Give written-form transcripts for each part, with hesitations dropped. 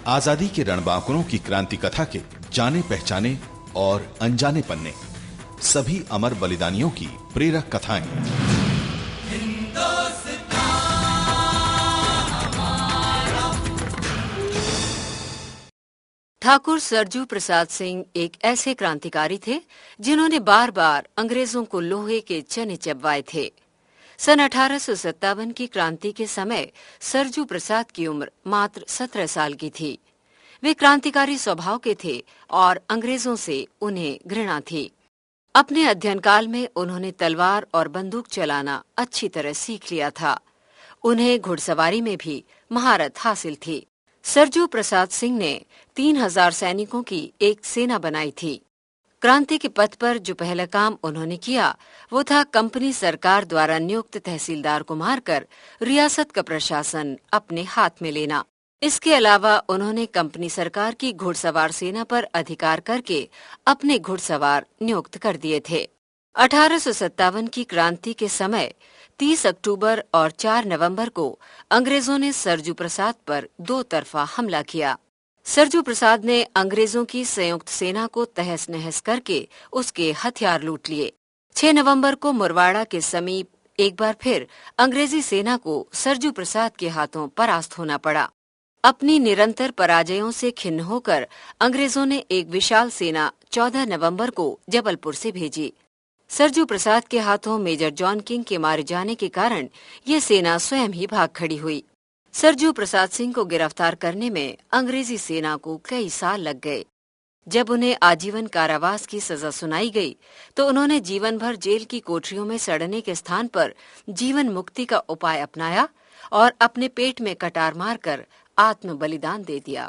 आजादी के रणबांकुरों की क्रांति कथा के जाने पहचाने और अनजाने पन्ने, सभी अमर बलिदानियों की प्रेरक कथाएं। ठाकुर सरजू प्रसाद सिंह एक ऐसे क्रांतिकारी थे जिन्होंने बार बार अंग्रेजों को लोहे के चने चबवाए थे। सन 1857 की क्रांति के समय सरजू प्रसाद की उम्र मात्र 17 साल की थी। वे क्रांतिकारी स्वभाव के थे और अंग्रेजों से उन्हें घृणा थी। अपने अध्ययन काल में उन्होंने तलवार और बंदूक चलाना अच्छी तरह सीख लिया था। उन्हें घुड़सवारी में भी महारत हासिल थी। सरजू प्रसाद सिंह ने 3000 सैनिकों की एक सेना बनाई थी। क्रांति के पथ पर जो पहला काम उन्होंने किया वो था कंपनी सरकार द्वारा नियुक्त तहसीलदार को मारकर रियासत का प्रशासन अपने हाथ में लेना। इसके अलावा उन्होंने कंपनी सरकार की घुड़सवार सेना पर अधिकार करके अपने घुड़सवार नियुक्त कर दिए थे। 1857 की क्रांति के समय 30 अक्टूबर और 4 नवंबर को अंग्रेजों ने सरजू प्रसाद पर दो तरफा हमला किया। सरजू प्रसाद ने अंग्रेजों की संयुक्त सेना को तहस नहस करके उसके हथियार लूट लिए। 6 नवंबर को मुरवाड़ा के समीप एक बार फिर अंग्रेजी सेना को सरजू प्रसाद के हाथों परास्त होना पड़ा। अपनी निरंतर पराजयों से खिन्न होकर अंग्रेजों ने एक विशाल सेना 14 नवंबर को जबलपुर से भेजी। सरजू प्रसाद के हाथों मेजर जॉन किंग के मारे जाने के कारण ये सेना स्वयं ही भाग खड़ी हुई। सरजू प्रसाद सिंह को गिरफ्तार करने में अंग्रेजी सेना को कई साल लग गए। जब उन्हें आजीवन कारावास की सजा सुनाई गई तो उन्होंने जीवन भर जेल की कोठरियों में सड़ने के स्थान पर जीवन मुक्ति का उपाय अपनाया और अपने पेट में कटार मारकर आत्म बलिदान दे दिया।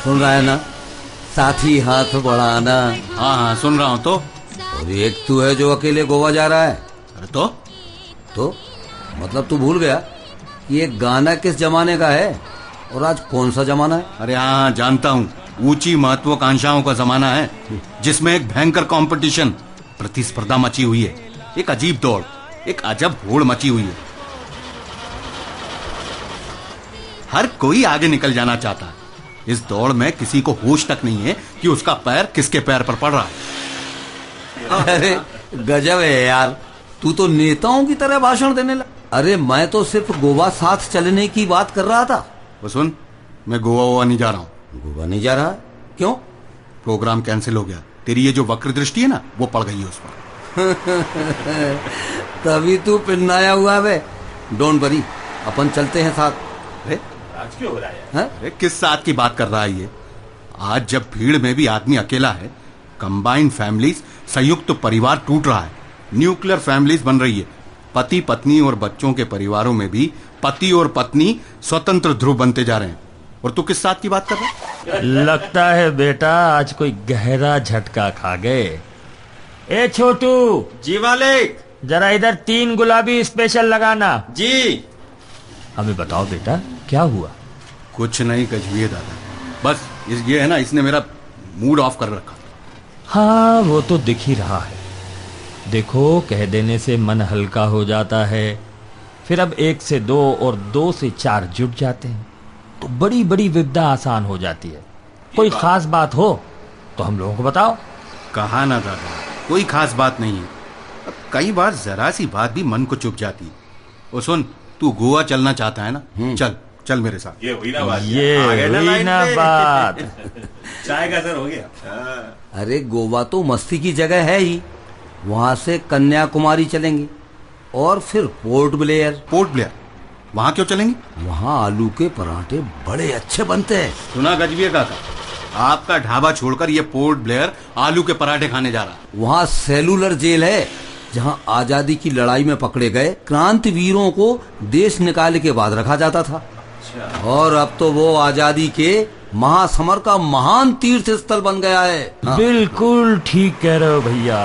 सुन रहा है ना? साथी हाथ बढ़ाना। हाँ सुन रहा हूँ। तो और एक तू है जो अकेले गोवा जा रहा है। अरे तो मतलब तू भूल गया कि ये गाना किस जमाने का है और आज कौन सा जमाना है? अरे हाँ जानता हूँ। ऊंची महत्वाकांक्षाओं का जमाना है जिसमें एक भयंकर कंपटीशन, प्रतिस्पर्धा मची हुई है। एक अजीब दौड़, एक अजब होड़ मची हुई है। हर कोई आगे निकल जाना चाहता है। इस दौड़ में किसी को होश तक नहीं है कि उसका पैर किसके पैर पर पड़ रहा है। अरे गजब है यार, तू तो नेताओं की तरह भाषण देने लगा। अरे मैं तो सिर्फ गोवा साथ चलने की बात कर रहा था। वो सुन, मैं गोवा नहीं जा रहा हूँ। गोवा नहीं जा रहा? क्यों? प्रोग्राम कैंसिल हो गया। तेरी ये जो वक्र दृष्टि है ना, वो पड़ गई है उस पर। तभी तू पिन्नाया हुआ है। डोंट वरी, अपन चलते हैं साथ। आज क्यों हो रहा है? अरे किस साथ की बात कर रहा है ये? आज जब भीड़ में भी आदमी अकेला है, कंबाइंड फैमिलीज, संयुक्त परिवार टूट रहा है, न्यूक्लियर फैमिलीज बन रही है, पति पत्नी और बच्चों के परिवारों में भी पति और पत्नी स्वतंत्र ध्रुव बनते जा रहे हैं। और तू किस साथ की बात कर रहा है? लगता है बेटा आज कोई गहरा झटका खा गए। ए छोटू। जी मालिक। जरा इधर 3 गुलाबी स्पेशल लगाना। जी। हमें बताओ बेटा क्या हुआ? कुछ नहीं कजविए दादा, बस ये है ना, इसने मेरा मूड ऑफ कर रखा। हाँ वो तो दिख ही रहा है। देखो कह देने से मन हल्का हो जाता है, फिर अब 1 से 2 और 2 से 4 जुट जाते हैं तो बड़ी बड़ी विपदा आसान हो जाती है। कोई खास बात हो तो हम लोगों को बताओ। कहा ना दादा, कोई खास बात नहीं है। अब कई बार जरा सी बात भी मन को चुभ जाती है। और सुन, तू गोवा चलना चाहता है ना, चल चल मेरे साथ। ये हुई ना बात। हुई ना बात। चाय का असर हो गया। अरे गोवा तो मस्ती की जगह है ही, वहाँ से कन्याकुमारी चलेंगे और फिर पोर्ट ब्लेयर। Port Blair? वहाँ क्यों चलेंगे? वहाँ आलू के पराठे बड़े अच्छे बनते हैं। सुना गजबिया काका, आपका ढाबा छोड़कर ये पोर्ट ब्लेयर आलू के पराठे खाने जा रहा है। वहाँ सेलुलर जेल है जहाँ आजादी की लड़ाई में पकड़े गए क्रांतिवीरों को देश निकाले के बाद रखा जाता था। और अब तो वो आजादी के महासमर का महान तीर्थ स्थल बन गया है। हाँ। बिल्कुल ठीक कह रहे हो भैया,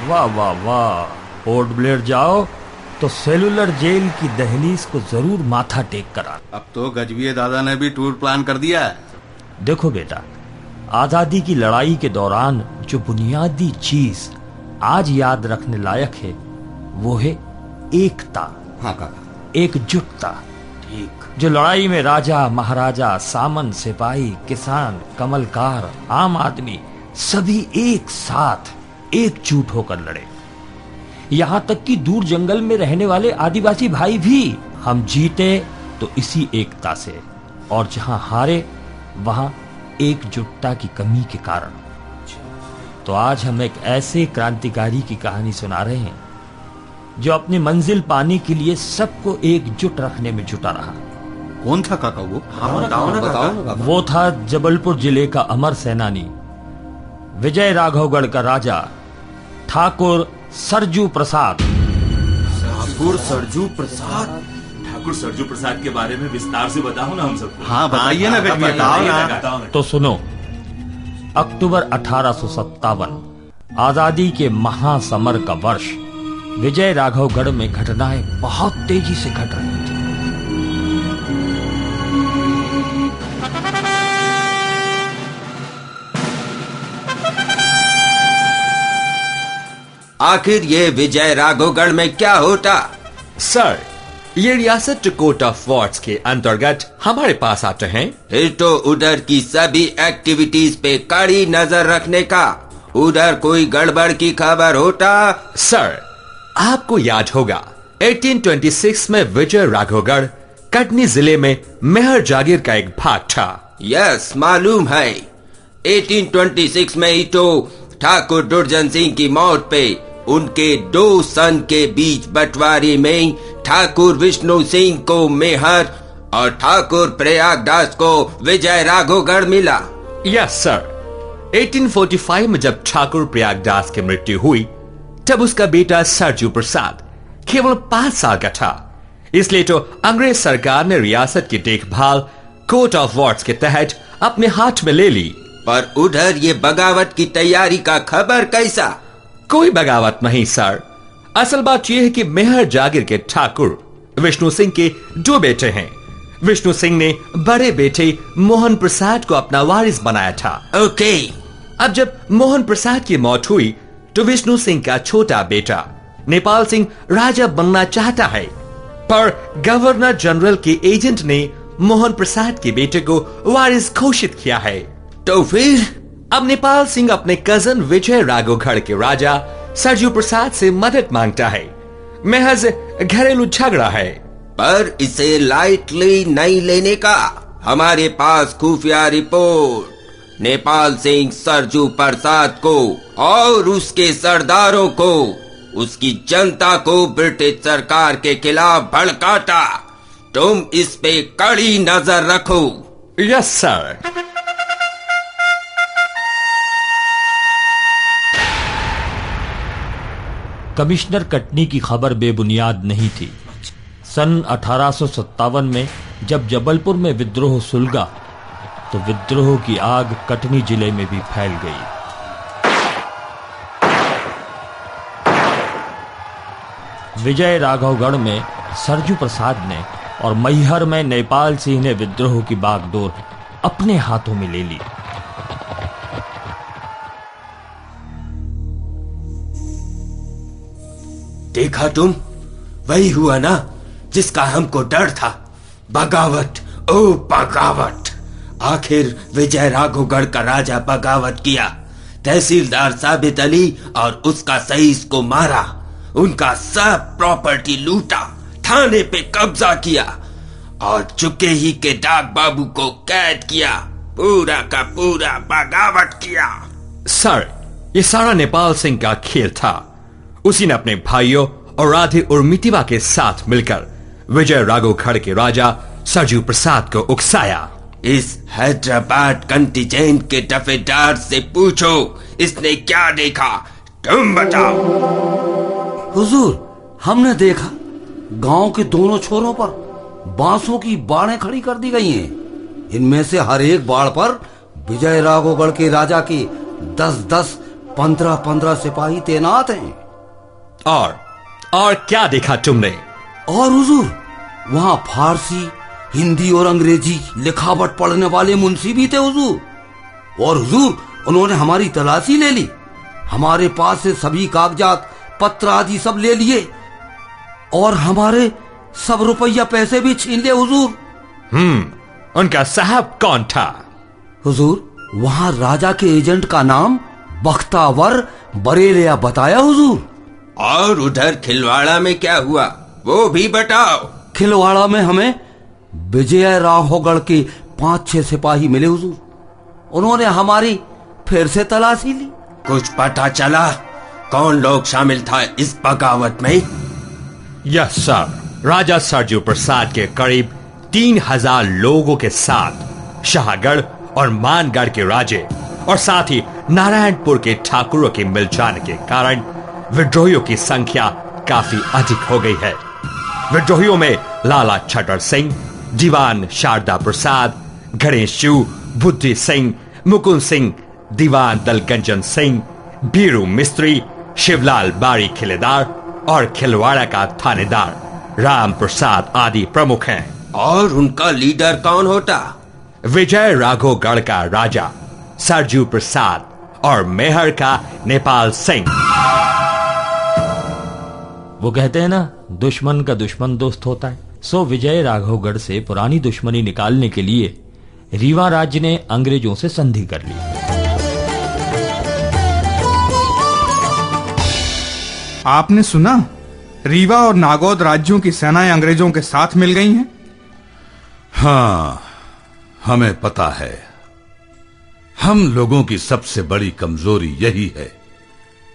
वाह वाह वाह। पोर्ट ब्लेयर जाओ तो सेलुलर जेल की दहलीज को जरूर माथा टेक कर आना। अब तो गजबीये दादा ने भी टूर प्लान कर दिया है। देखो बेटा, आजादी की लड़ाई के दौरान जो बुनियादी चीज आज याद रखने लायक है वो है एकता। हाँ काका, एकजुटता। ठीक। जो लड़ाई में राजा महाराजा, सामंत, सिपाही, किसान, कमलकार, आम आदमी सभी एक साथ एकजुट होकर लड़े। यहाँ तक कि दूर जंगल में रहने वाले आदिवासी भाई भी। हम जीते तो इसी एकता से, और जहां हारे वहां एकजुटता की कमी के कारण। तो आज हम एक ऐसे क्रांतिकारी की कहानी सुना रहे हैं जो अपनी मंजिल पाने के लिए सबको एकजुट रखने में जुटा रहा। कौन था काका वो? बताओ ना। वो था जबलपुर जिले का अमर सेनानी, विजय राघवगढ़ का राजा ठाकुर सरजू प्रसाद। ठाकुर सरजू प्रसाद? ठाकुर सरजू प्रसाद के बारे में विस्तार से बताओ ना हम सबको। हाँ बताइए ना गजबीये दादा। तो सुनो, अक्टूबर 1857 आजादी के महासमर का वर्ष। विजय राघवगढ़ में घटनाएं बहुत तेजी से घट रही थी। आखिर ये विजय राघवगढ़ में क्या होता? सर, ये रियासत कोर्ट ऑफ वॉर्ड्स के अंतर्गत हमारे पास आते हैं। फिर तो उधर की सभी एक्टिविटीज पे कड़ी नजर रखने का। उधर कोई गड़बड़ की खबर होता? सर, आपको याद होगा 1826 में विजय राघवगढ़ कटनी जिले में मेहर जागीर का एक भाग था। यस, मालूम है। 1826 में ही तो ठाकुर दुर्जन सिंह की मौत पे उनके दो सन के बीच बंटवारे में ठाकुर विष्णु सिंह को मेहर और ठाकुर प्रयागदास को विजय राघवगढ़ मिला। यस सर, 1845 में जब ठाकुर प्रयागदास की मृत्यु हुई तब उसका बेटा सरजू प्रसाद केवल 5 साल का था। इसलिए तो अंग्रेज सरकार ने रियासत की देखभाल कोर्ट ऑफ वॉर्ड्स के तहत अपने हाथ में ले ली। पर उधर ये बगावत की तैयारी का खबर कैसा? कोई बगावत नहीं सर। असल बात यह है कि मेहर जागीर के ठाकुर विष्णु सिंह के 2 बेटे हैं। विष्णु सिंह ने बड़े बेटे मोहन प्रसाद को अपना वारिस बनाया था। ओके। अब जब मोहन प्रसाद की मौत हुई तो विष्णु सिंह का छोटा बेटा नेपाल सिंह राजा बनना चाहता है, पर गवर्नर जनरल के एजेंट ने मोहन प्रसाद के बेटे को वारिस घोषित किया है। तो फिर अब नेपाल सिंह अपने कजन विजय राघवगढ़ के राजा सरजू प्रसाद से मदद मांगता है। महज घरेलू झगड़ा है। पर इसे लाइटली नहीं लेने का। हमारे पास खुफिया रिपोर्ट नेपाल सिंह सरजू प्रसाद को और उसके सरदारों को, उसकी जनता को ब्रिटिश सरकार के खिलाफ भड़काता। तुम इस पे कड़ी नजर रखो। Yes sir. कमिश्नर कटनी की खबर बेबुनियाद नहीं थी। सन 1857 में जब जबलपुर में विद्रोह सुलगा तो विद्रोह की आग कटनी जिले में भी फैल गई। विजय राघवगढ़ में सरजू प्रसाद ने और मैहर में नेपाल सिंह ने विद्रोह की बागडोर अपने हाथों में ले ली। देखा तुम, वही हुआ ना जिसका हमको डर था। बगावत, ओ बगावत। आखिर विजय राघवगढ़ का राजा बगावत किया। तहसीलदार साबित अली और उसका सईस को मारा, उनका सब प्रॉपर्टी लूटा, थाने पे कब्जा किया और चुके ही के डाक बाबू को कैद किया। पूरा का पूरा बगावत किया। सर, ये सारा नेपाल सिंह का खेल था। उसी ने अपने भाइयों और राधे और मितिवा के साथ मिलकर विजय राघवगढ़ के राजा सरजू प्रसाद को उकसाया। इस हैदराबाद कंटिजेंट के दफेदार से पूछो इसने क्या देखा। तुम बताओ। हुजूर, हमने देखा गांव के दोनों छोरों पर बांसों की बाड़ें खड़ी कर दी गई हैं। इनमें से हर एक बाड़ पर विजय राघवगढ़ के राजा के 10-10, 15-15 सिपाही तैनात हैं। और क्या देखा तुमने? और हुजूर, वहाँ फारसी, हिंदी और अंग्रेजी लिखावट पढ़ने वाले मुंशी भी थे हुजूर। और हुजूर, उन्होंने हमारी तलाशी ले ली, हमारे पास से सभी कागजात, पत्र आदि सब ले लिए और हमारे सब रुपया पैसे भी छीन लिए हुजूर। उनका साहब कौन था? हुजूर, वहाँ राजा के एजेंट का नाम बख्तावर बरेलिया बताया हुजूर। और उधर खिलवाड़ा में क्या हुआ, वो भी बताओ। खिलवाड़ा में हमें विजय राघवगढ़ के 5-6 सिपाही मिले हुजूर। उन्होंने हमारी फिर से तलाशी ली। कुछ पता चला कौन लोग शामिल था इस बगावत में? यस सर, राजा सरजू प्रसाद के करीब 3000 लोगों के साथ शाहगढ़ और मानगढ़ के राजे और साथ ही नारायणपुर के ठाकुरों के मिल जाने के कारण विद्रोहियों की संख्या काफी अधिक हो गई है। विद्रोहियों में लाला छटर सिंह, दीवान शारदा प्रसाद, गणेश जू, बुद्धि सिंह, मुकुंद सिंह, दीवान दलगंजन सिंह, बीरू मिस्त्री, शिवलाल बारी खिलेदार और खिलवाड़ा का थानेदार राम प्रसाद आदि प्रमुख हैं। और उनका लीडर कौन होता? विजय राघवगढ़ का राजा सरजू प्रसाद और मेहर का नेपाल सिंह। वो कहते हैं ना, दुश्मन का दुश्मन दोस्त होता है। सो विजय राघवगढ़ से पुरानी दुश्मनी निकालने के लिए रीवा राज्य ने अंग्रेजों से संधि कर ली। आपने सुना, रीवा और नागौद राज्यों की सेनाएं अंग्रेजों के साथ मिल गई हैं? हाँ, हमें पता है। हम लोगों की सबसे बड़ी कमजोरी यही है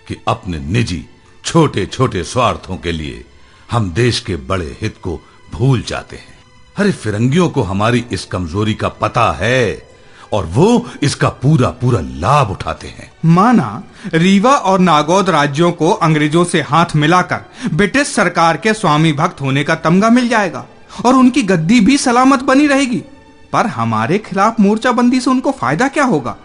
कि अपने निजी छोटे छोटे स्वार्थों के लिए हम देश के बड़े हित को भूल जाते हैं। अरे फिरंगियों को हमारी इस कमजोरी का पता है और वो इसका पूरा पूरा लाभ उठाते हैं। माना रीवा और नागौद राज्यों को अंग्रेजों से हाथ मिलाकर ब्रिटिश सरकार के स्वामी भक्त होने का तमगा मिल जाएगा और उनकी गद्दी भी सलामत बनी रहेगी। पर हमारे खिलाफ मोर्चाबंदी से उनको फायदा क्या होगा?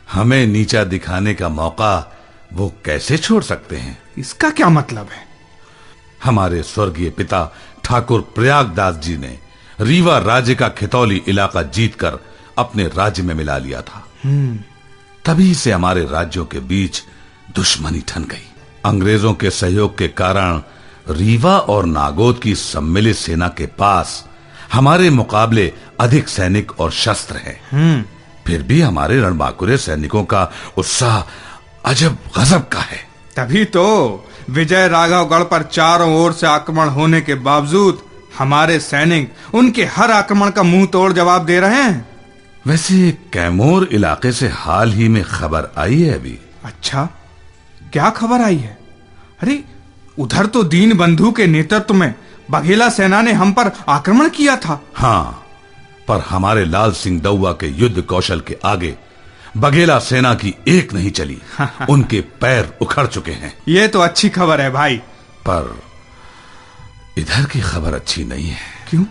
हमें नीचा दिखाने का मौका वो कैसे छोड़ सकते हैं? इसका क्या मतलब है? हमारे स्वर्गीय पिता ठाकुर प्रयागदास जी ने रीवा राज्य का खितौली इलाका जीतकर अपने राज्य में मिला लिया था। तभी से हमारे राज्यों के बीच दुश्मनी ठन गई। अंग्रेजों के सहयोग के कारण रीवा और नागौद की सम्मिलित सेना के पास हमारे मुकाबले अधिक सैनिक और शस्त्र हैं। फिर भी हमारे रणबांकुरे सैनिकों का उत्साह अजब गजब का है। तभी तो विजय राघवगढ़ पर चारों ओर से आक्रमण होने के बावजूद हमारे सैनिक उनके हर आक्रमण का मुंह तोड़ जवाब दे रहे हैं। वैसे कैमूर इलाके से हाल ही में खबर आई है अभी। अच्छा, क्या खबर आई है? अरे उधर तो दीन बंधु के नेतृत्व में बघेला सेना ने हम पर आक्रमण किया था। हाँ, पर हमारे लाल सिंह दउआ के युद्ध कौशल के आगे बघेला सेना की एक नहीं चली। उनके पैर उखड़ चुके हैं। ये तो अच्छी खबर है भाई। पर इधर की खबर अच्छी नहीं है। क्यों?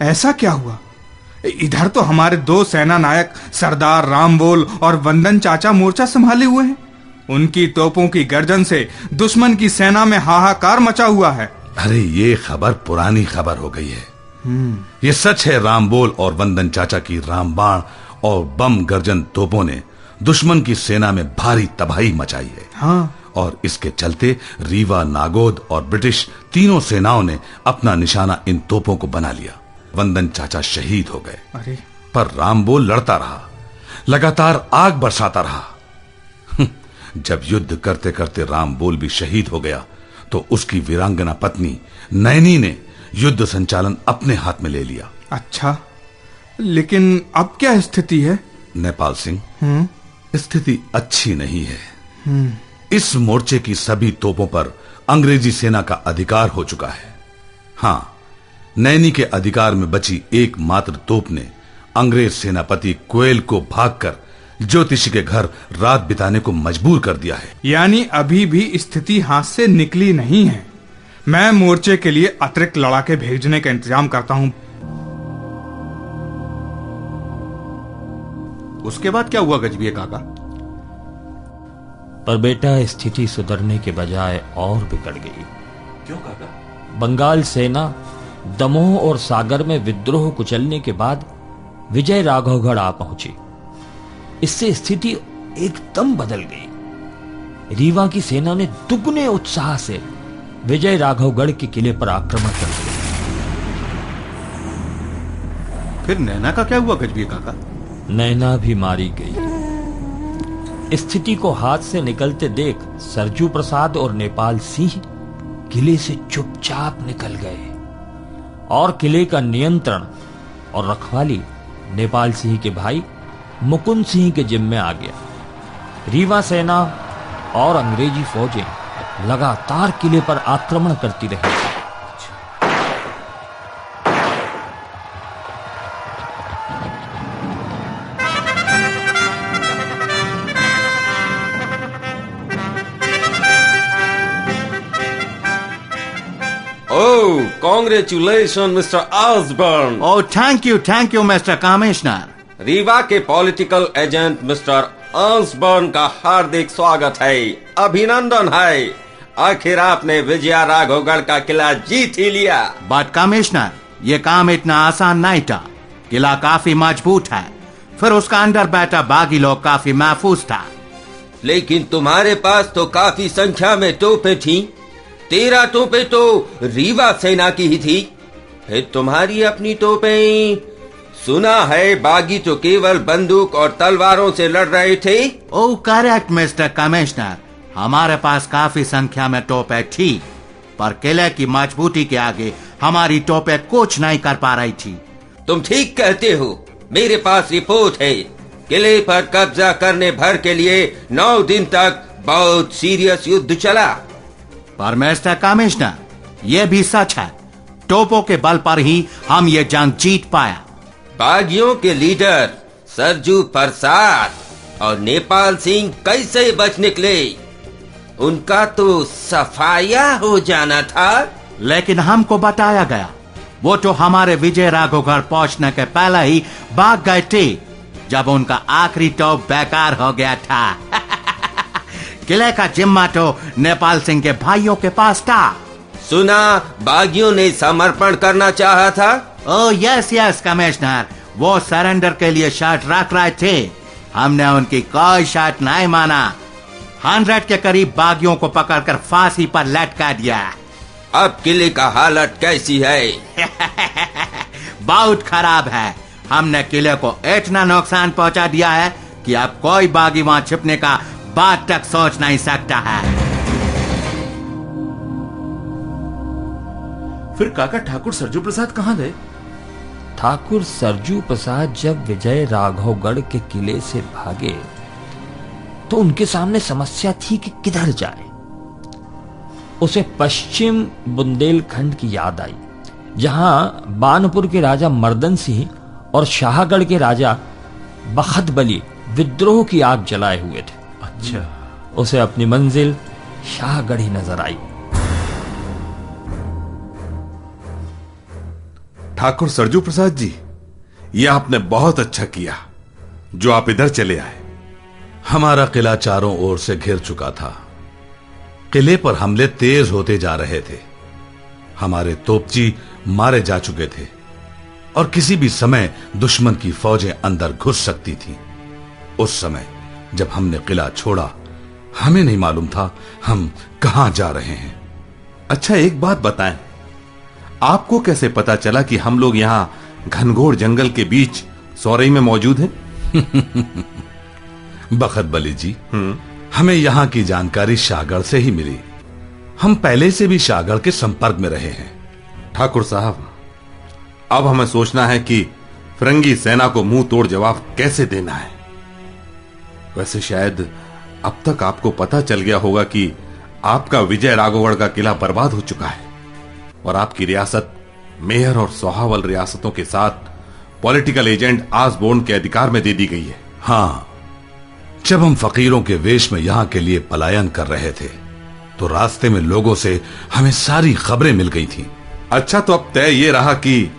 ऐसा क्या हुआ? इधर तो हमारे 2 सेना नायक सरदार रामबोल और वंदन चाचा मोर्चा संभाले हुए हैं। उनकी तोपों की गर्जन से दुश्मन की सेना में हाहाकार मचा हुआ है। अरे ये खबर पुरानी खबर हो गई है। ये सच है, रामबोल और वंदन चाचा की रामबाण और बम गर्जन तोपों ने दुश्मन की सेना में भारी तबाही मचाई है। हाँ। और इसके चलते रीवा, नागौद और ब्रिटिश तीनों सेनाओं ने अपना निशाना इन तोपों को बना लिया। वंदन चाचा शहीद हो गए। अरे पर रामबोल लड़ता रहा, लगातार आग बरसाता रहा। जब युद्ध करते करते रामबोल भी शहीद हो गया तो उसकी वीरांगना पत्नी नैनी ने युद्ध संचालन अपने हाथ में ले लिया। अच्छा, लेकिन अब क्या स्थिति है? नेपाल सिंह, स्थिति अच्छी नहीं है। इस मोर्चे की सभी तोपों पर अंग्रेजी सेना का अधिकार हो चुका है। हाँ, नैनी के अधिकार में बची एकमात्र तोप ने अंग्रेज सेनापति कोयल को भागकर ज्योतिषी के घर रात बिताने को मजबूर कर दिया है। यानी अभी भी स्थिति हाथ से निकली नहीं है। मैं मोर्चे के लिए अतिरिक्त लड़ाके भेजने का इंतजाम करता हूं। उसके बाद क्या हुआ गजबीये काका? पर बेटा स्थिति सुधरने के बजाय और बिगड़ गई। क्यों काका? बंगाल सेना दमोह और सागर में विद्रोह कुचलने के बाद विजय राघवगढ़ आ पहुंची। इससे स्थिति एकदम बदल गई। रीवा की सेना ने दुगने उत्साह से विजय राघवगढ़ के किले पर आक्रमण कर दिया। फिर नैना का क्या हुआ गजबीये काका? नैना भी मारी गई। स्थिति को हाथ से निकलते देख सरजू प्रसाद और नेपाल सिंह किले से चुपचाप निकल गए और किले का नियंत्रण और रखवाली नेपाल सिंह के भाई मुकुंद सिंह के जिम्मे आ गया। रीवा सेना और अंग्रेजी फौजें लगातार किले पर आक्रमण करती रही। Oh, congratulations, Mr. Osborne. Oh, thank you, Mr. Commissioner. Rewa के पॉलिटिकल एजेंट मिस्टर ऑसबर्न का हार्दिक स्वागत है, अभिनंदन है। आखिर आपने विजया राघवगढ़ का किला जीत ही लिया। बट कमिश्नर, ये काम इतना आसान नहीं था। किला काफी मजबूत है, फिर उसका अंदर बैठा बागी लोग काफी महफूज था। लेकिन तुम्हारे पास तो काफी संख्या में तोपें थी। 13 तोपें तो रीवा सेना की ही थी। फिर तुम्हारी अपनी तोपें? सुना है बागी तो केवल बंदूक और तलवारों से लड़ रहे थे। ओह करेक्ट मिस्टर कमिश्नर, हमारे पास काफी संख्या में तोपें थी, पर किले की मजबूती के आगे हमारी तोपें कुछ नहीं कर पा रही थी। तुम ठीक कहते हो। मेरे पास रिपोर्ट है, किले पर कब्जा करने भर के लिए 9 दिन तक बहुत सीरियस युद्ध चला। पर मिस्टर कमिश्नर, ये भी सच है, तोपों के बल पर ही हम ये जंग जीत पाया। बागियों के लीडर सरजू प्रसाद और नेपाल सिंह कैसे बच निकले? उनका तो सफाया हो जाना था। लेकिन हमको बताया गया, वो तो हमारे विजय राघवगढ़ पहुंचने के पहले ही भाग गए थे, जब उनका आखिरी तोप बेकार हो गया था। किले का जिम्मा तो नेपाल सिंह के भाइयों के पास था। सुना बागियों ने समर्पण करना चाहा था। ओह यस कमिश्नर, वो सरेंडर के लिए शर्त रख रहे थे। हमने उनकी कोई शर्त नहीं माना। 100 के करीब बागियों को पकड़कर फांसी पर लटका दिया। अब किले का हालत कैसी है? बहुत खराब है। हमने किले को इतना नुकसान पहुंचा दिया है कि अब कोई बागी वहां छिपने का बात तक सोच नहीं सकता है। फिर काका ठाकुर सरजू प्रसाद कहाँ गए? ठाकुर सरजू प्रसाद जब विजय राघवगढ़ के किले से भागे तो उनके सामने समस्या थी कि किधर जाए। उसे पश्चिम बुंदेलखंड की याद आई, जहां बानपुर के राजा मर्दन सिंह और शाहगढ़ के राजा बखत बली विद्रोह की आग जलाए हुए थे। अच्छा। उसे अपनी मंजिल शाहगढ़ ही नजर आई। ठाकुर सरजू प्रसाद जी, ये आपने बहुत अच्छा किया जो आप इधर चले आए। हमारा किला चारों ओर से घिर चुका था। किले पर हमले तेज होते जा रहे थे। हमारे तोपची मारे जा चुके थे और किसी भी समय दुश्मन की फौजें अंदर घुस सकती थीं। उस समय जब हमने किला छोड़ा, हमें नहीं मालूम था हम कहां जा रहे हैं। अच्छा, एक बात बताएं, आपको कैसे पता चला कि हम लोग यहां घनघोर जंगल के बीच सौरई में मौजूद हैं? बखत बली जी, हमें यहां की जानकारी शाहगढ़ से ही मिली। हम पहले से भी शाहगढ़ के संपर्क में रहे हैं। ठाकुर साहब, अब हमें सोचना है कि फिरंगी सेना को मुंह तोड़ जवाब कैसे देना है। वैसे शायद अब तक आपको पता चल गया होगा कि आपका विजय राघवगढ़ का किला बर्बाद हो चुका है और आपकी रियासत मेयर और सोहावल रियासतों के साथ पॉलिटिकल एजेंट ऑसबोर्न के अधिकार में दे दी गई है। हाँ, जब हम फकीरों के वेश में यहां के लिए पलायन कर रहे थे तो रास्ते में लोगों से हमें सारी खबरें मिल गई थी। अच्छा, तो अब तय ये रहा कि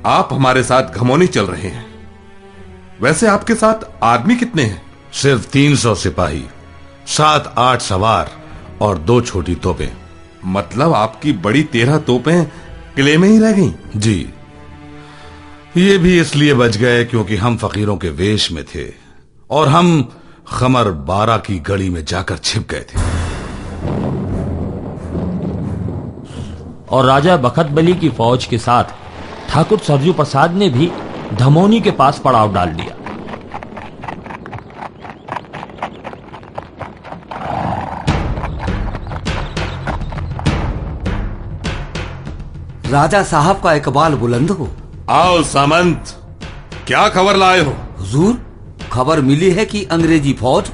आप हमारे साथ घमौनी चल रहे हैं। वैसे आपके साथ आदमी कितने हैं? सिर्फ 300 सिपाही, 7-8 सवार और 2 छोटी तोपें। मतलब आपकी बड़ी 13 तोपें किले में ही रह गईं? जी, ये भी इसलिए बच गए क्योंकि हम फकीरों के वेश में थे और हम खमर 12 की गड़ी में जाकर छिप गए थे। और राजा बखत बली की फौज के साथ ठाकुर सरजू प्रसाद ने भी धमोनी के पास पड़ाव डाल दिया। राजा साहब का इकबाल बुलंद हो। आओ सामंत, क्या खबर लाए हो? हुजूर, खबर मिली है कि अंग्रेजी फौज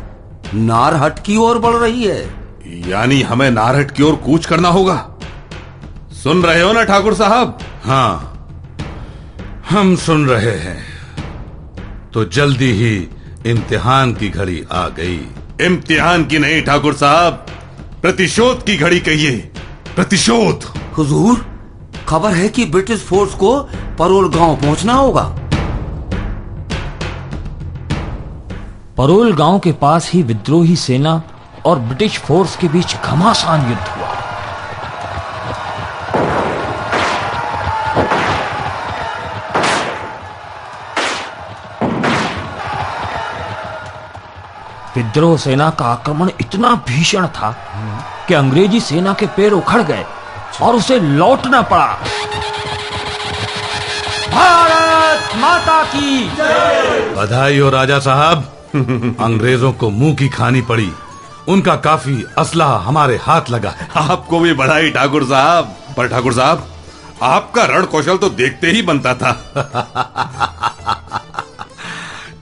नारहट की ओर बढ़ रही है। यानी हमें नारहट की ओर कूच करना होगा। सुन रहे हो ना ठाकुर साहब? हाँ, हम सुन रहे हैं। तो जल्दी ही इम्तिहान की घड़ी आ गई। इम्तिहान की नहीं ठाकुर साहब, प्रतिशोध की घड़ी कहिए, प्रतिशोध। हुजूर, खबर है कि ब्रिटिश फोर्स को परोल गांव पहुंचना होगा। परोल गांव के पास ही विद्रोही सेना और ब्रिटिश फोर्स के बीच घमासान युद्ध हुआ। विद्रोह सेना का आक्रमण इतना भीषण था कि अंग्रेजी सेना के पैर उखड़ गए और उसे लौटना पड़ा। भारत माता की बधाई हो राजा साहब। अंग्रेजों को मुंह की खानी पड़ी। उनका काफी असलहा हमारे हाथ लगा है। आपको भी बधाई ठाकुर साहब। पर ठाकुर साहब, आपका रण कौशल तो देखते ही बनता था।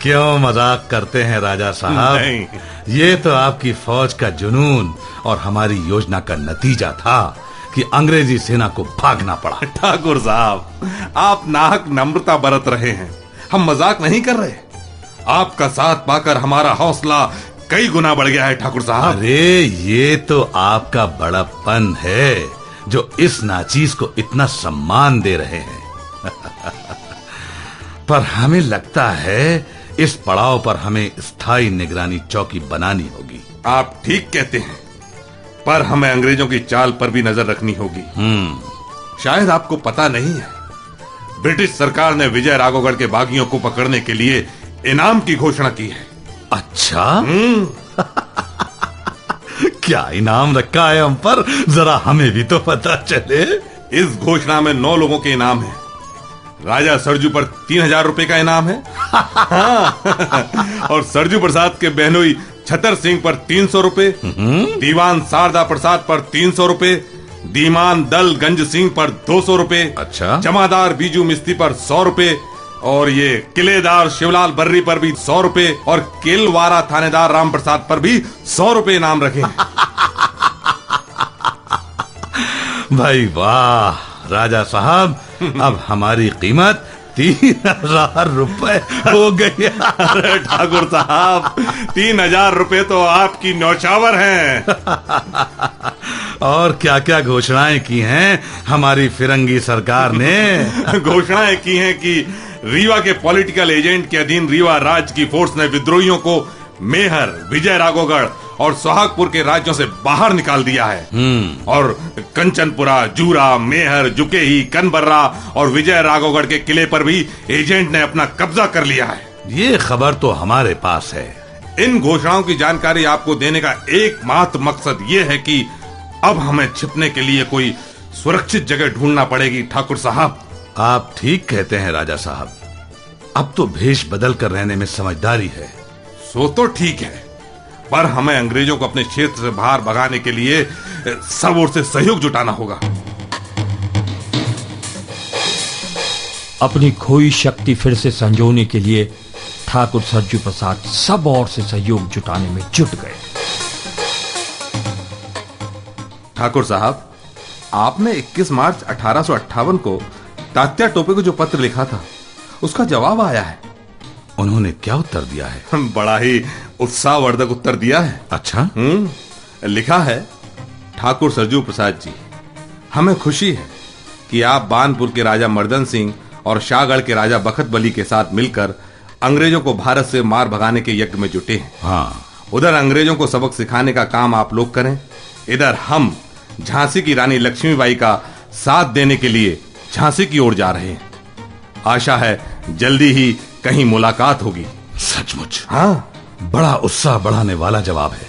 क्यों मजाक करते हैं राजा साहब? नहीं। ये तो आपकी फौज का जुनून और हमारी योजना का नतीजा था कि अंग्रेजी सेना को भागना पड़ा। ठाकुर साहब, आप नाहक नम्रता बरत रहे हैं। हम मजाक नहीं कर रहे। आपका साथ पाकर हमारा हौसला कई गुना बढ़ गया है ठाकुर साहब। अरे ये तो आपका बड़प्पन है जो इस नाचीज को इतना सम्मान दे रहे हैं। पर हमें लगता है इस पड़ाव पर हमें स्थायी निगरानी चौकी बनानी होगी। आप ठीक कहते हैं, पर हमें अंग्रेजों की चाल पर भी नजर रखनी होगी। शायद आपको पता नहीं है, ब्रिटिश सरकार ने विजय राघवगढ़ के बागियों को पकड़ने के लिए इनाम की घोषणा की है। अच्छा? क्या इनाम रखा है हम पर? जरा हमें भी तो पता चले। इस घोषणा में 9 लोगों के इनाम है। राजा सरजू पर 3000 रुपए का इनाम है। और सरजू प्रसाद के बहनोई छतर सिंह पर 300 रुपए, दीवान शारदा प्रसाद पर 300 रुपए, दीमान दल गंज सिंह पर 200 रुपए, अच्छा, जमादार बीजू मिस्त्री पर 100 रुपए, और ये किलेदार शिवलाल बर्री पर भी 100 रुपए, और किलवारा थानेदार राम प्रसाद पर भी 100 रुपए इनाम रखे। भाई वाह राजा साहब, अब हमारी कीमत 3000 रुपए हो गई। अरे ठाकुर साहब, 3000 रुपए तो आपकी न्यौछावर हैं। और क्या क्या घोषणाएं की हैं हमारी फिरंगी सरकार ने? घोषणाएं की हैं कि रीवा के पॉलिटिकल एजेंट के अधीन रीवा राज्य की फोर्स ने विद्रोहियों को मेहर, विजय राघवगढ़ और सोहागपुर के राज्यों से बाहर निकाल दिया है। और कंचनपुरा, जूरा, मेहर, जुकेही, कनबर्रा और विजय राघवगढ़ के किले पर भी एजेंट ने अपना कब्जा कर लिया है। ये खबर तो हमारे पास है। इन घोषणाओं की जानकारी आपको देने का एकमात्र मकसद ये है कि अब हमें छिपने के लिए कोई सुरक्षित जगह ढूंढना पड़ेगी ठाकुर साहब। आप ठीक कहते हैं राजा साहब। अब तो भेष बदल कर रहने में समझदारी है। सो तो ठीक है, पर हमें अंग्रेजों को अपने क्षेत्र से बाहर भगाने के लिए सब ओर से सहयोग जुटाना होगा। अपनी खोई शक्ति फिर से संजोने के लिए ठाकुर सरजू प्रसाद सब ओर से सहयोग जुटाने में जुट गए। ठाकुर साहब, आपने 21 मार्च 1858 को तात्या टोपे को जो पत्र लिखा था, उसका जवाब आया है। उन्होंने क्या उत्तर दिया है? बड़ा ही उत्साहवर्धक उत्तर दिया है। अच्छा? लिखा है, ठाकुर सरजू प्रसाद जी, हमें खुशी है कि आप बानपुर के राजा मर्दन सिंह और शाहगढ़ के राजा बखत बली के साथ मिलकर अंग्रेजों को भारत से मार भगाने के यज्ञ में जुटे हैं। हाँ, उधर अंग्रेजों को सबक सिखाने का काम आप लोग करें, इधर हम झांसी की रानी लक्ष्मीबाई का साथ देने के लिए झांसी की ओर जा रहे हैं। आशा है जल्दी ही कहीं मुलाकात होगी। सचमुच हाँ, बड़ा उत्साह बढ़ाने वाला जवाब है।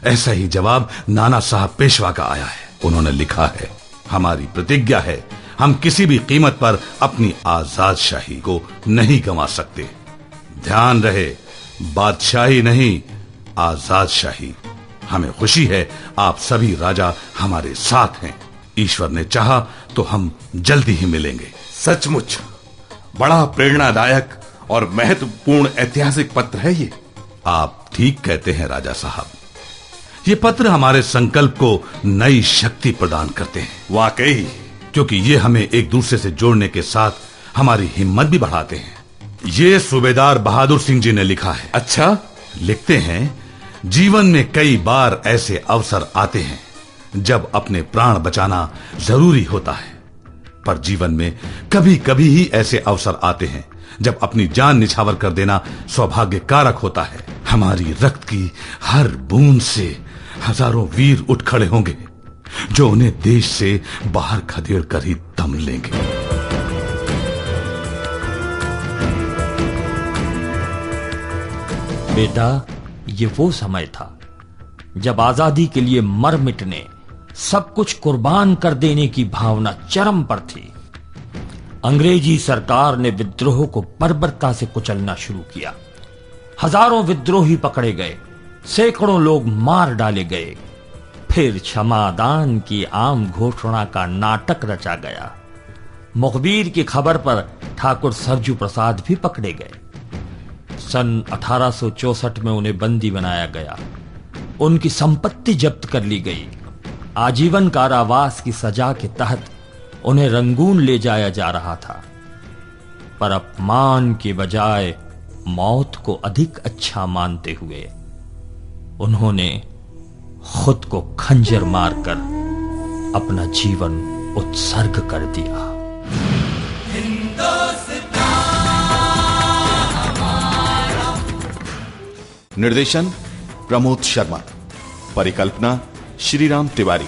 ऐसा ही जवाब नाना साहब पेशवा का आया है। उन्होंने लिखा है, हमारी प्रतिज्ञा है, हम किसी भी कीमत पर अपनी आजादशाही को नहीं गंवा सकते। ध्यान रहे, बादशाही नहीं, आजादशाही। हमें खुशी है आप सभी राजा हमारे साथ हैं। ईश्वर ने चाहा तो हम जल्दी ही मिलेंगे। सचमुच बड़ा प्रेरणादायक और महत्वपूर्ण ऐतिहासिक पत्र है ये। आप ठीक कहते हैं राजा साहब। ये पत्र हमारे संकल्प को नई शक्ति प्रदान करते हैं। वाकई, क्योंकि ये हमें एक दूसरे से जोड़ने के साथ हमारी हिम्मत भी बढ़ाते हैं। ये सूबेदार बहादुर सिंह जी ने लिखा है। अच्छा, लिखते हैं, जीवन में कई बार ऐसे अवसर आते हैं जब अपने प्राण बचाना जरूरी होता है, पर जीवन में कभी कभी ही ऐसे अवसर आते हैं जब अपनी जान निछावर कर देना सौभाग्य कारक होता है। हमारी रक्त की हर बूंद से हजारों वीर उठ खड़े होंगे जो उन्हें देश से बाहर खदेड़ कर ही दम लेंगे। बेटा, ये वो समय था जब आजादी के लिए मर मिटने, सब कुछ कुर्बान कर देने की भावना चरम पर थी। अंग्रेजी सरकार ने विद्रोह को बर्बरता से कुचलना शुरू किया। हजारों विद्रोही पकड़े गए, सैकड़ों लोग मार डाले गए। फिर क्षमादान की आम घोषणा का नाटक रचा गया। मुखबिर की खबर पर ठाकुर सरजू प्रसाद भी पकड़े गए। सन 1864 में उन्हें बंदी बनाया गया। उनकी संपत्ति जब्त कर ली गई। आजीवन कारावास की सजा के तहत उन्हें रंगून ले जाया जा रहा था, पर अपमान के बजाय मौत को अधिक अच्छा मानते हुए उन्होंने खुद को खंजर मारकर अपना जीवन उत्सर्ग कर दिया। निर्देशन प्रमोद शर्मा, परिकल्पना श्रीराम तिवारी,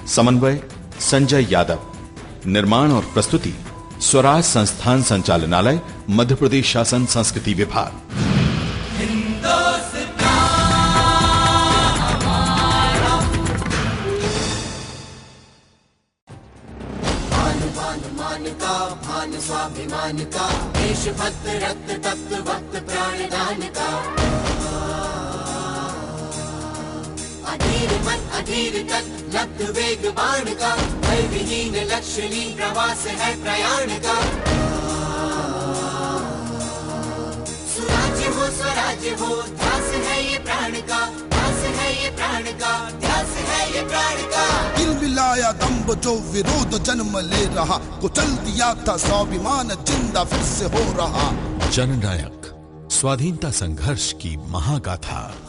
समन्वय संजय यादव, निर्माण और प्रस्तुति स्वराज संस्थान संचालनालय, मध्य प्रदेश शासन संस्कृति विभाग। भान स्वाभिमान का, देशभक्त रक्त तत्व भक्त प्राणदान का, अधीर मन अधीर तक लब्ध वेग बाण का, भय विहीन लक्ष्यहीन प्रवास है प्रयाण का। सुराज्य हो स्वराज्य हो, ध्यास है ये प्राण का, ध्यास है ये प्राण का, ध्यास है ये प्राण का। दिल मिलाया दम्भ जो विरोध जन्म ले रहा, कुचल दिया था स्वाभिमान जिंदा फिर से हो रहा। जननायक, स्वाधीनता संघर्ष की महागाथा।